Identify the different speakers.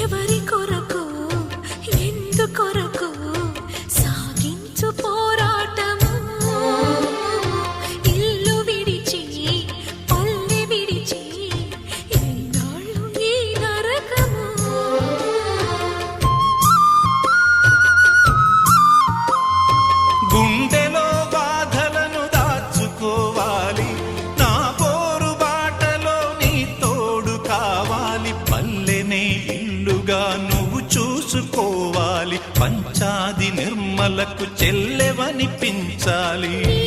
Speaker 1: ఎవరి కొరకు ఎందుకొరకు సాగించు పోరాటము ఇల్లు విడిచి పల్లె విడిచి ఎన్నాళ్ళు ఈ నరకము
Speaker 2: గుండెలో బాధలను దాచుకోవాలి నా పోరు బాటలో నీ తోడు కావాలి పల్లెనే ఇల్లుగా నువ్వు చూసుకోవాలి పంచాది నిర్మలకు చెల్లెవనిపించాలి
Speaker 1: ఈ